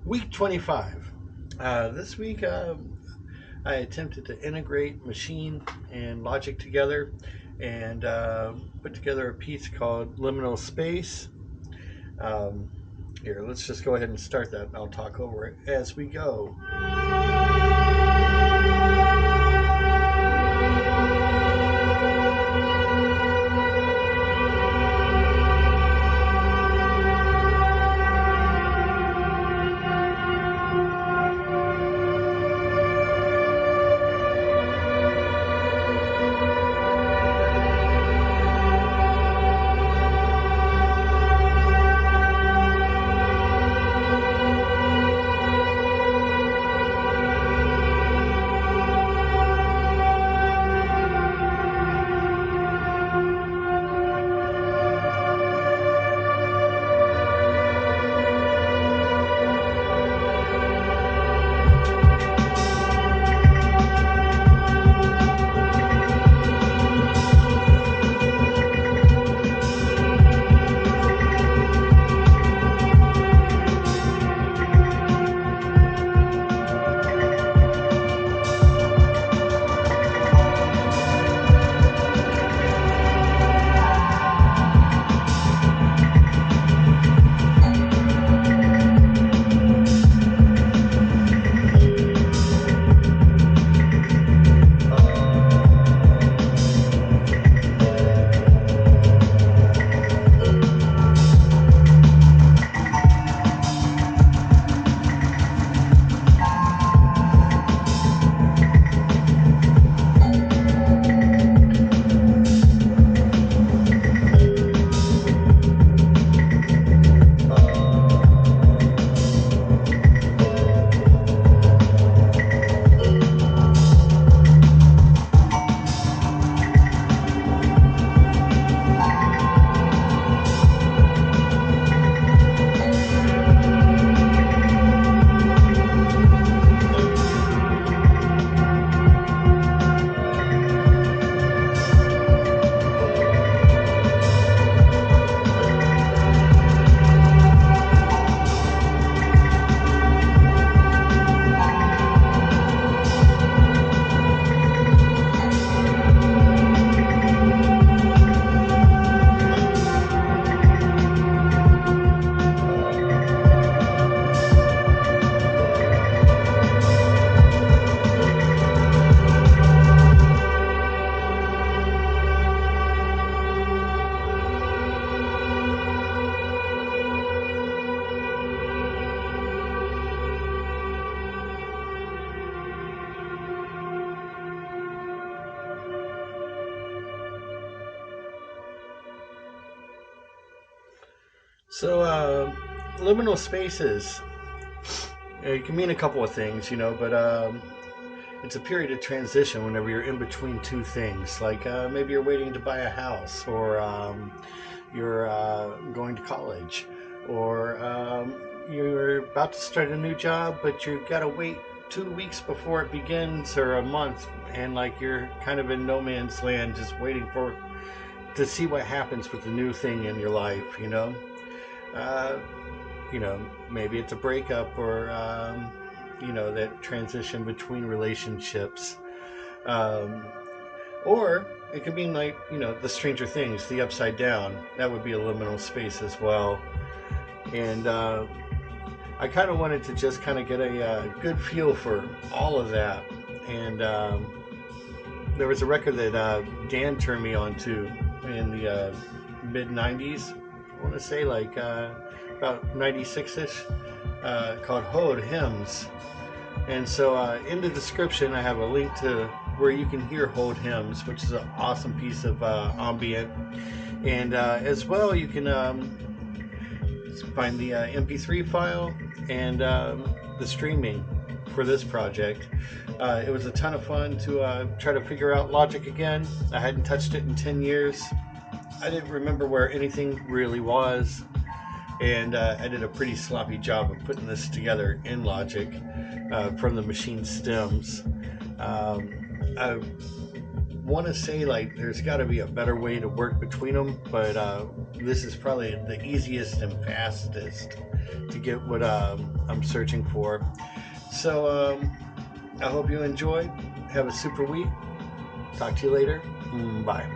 Week 25. This week, I attempted to integrate Maschine and Logic together and put together a piece called Liminal Space. Here, let's just go ahead and start that, and I'll talk over it as we go. So, liminal spaces, it can mean a couple of things, but it's a period of transition whenever you're in between two things. Like maybe you're waiting to buy a house, or you're going to college, or you're about to start a new job, but you've got to wait 2 weeks before it begins, or a month, and like you're kind of in no man's land, just waiting to see what happens with the new thing in your life. Uh, Maybe it's a breakup, or that transition between relationships, um, or it could mean like the Stranger Things, the Upside Down. That would be a liminal space as well. And I kind of wanted to just kind of get a good feel for all of that. And there was a record that Dan turned me on to in the mid 90s. I want to say like about 96 ish, called HOEDh. And so in the description, I have a link to where you can hear HOEDh, which is an awesome piece of ambient. And as well, you can find the MP3 file and the streaming for this project. It was a ton of fun to try to figure out Logic again. I hadn't touched it in 10 years. I didn't remember where anything really was. And I did a pretty sloppy job of putting this together in Logic from the Maschine stems. I want to say like there's got to be a better way to work between them, but this is probably the easiest and fastest to get what I'm searching for. So I hope you enjoy. Have a super week. Talk to you later. Bye.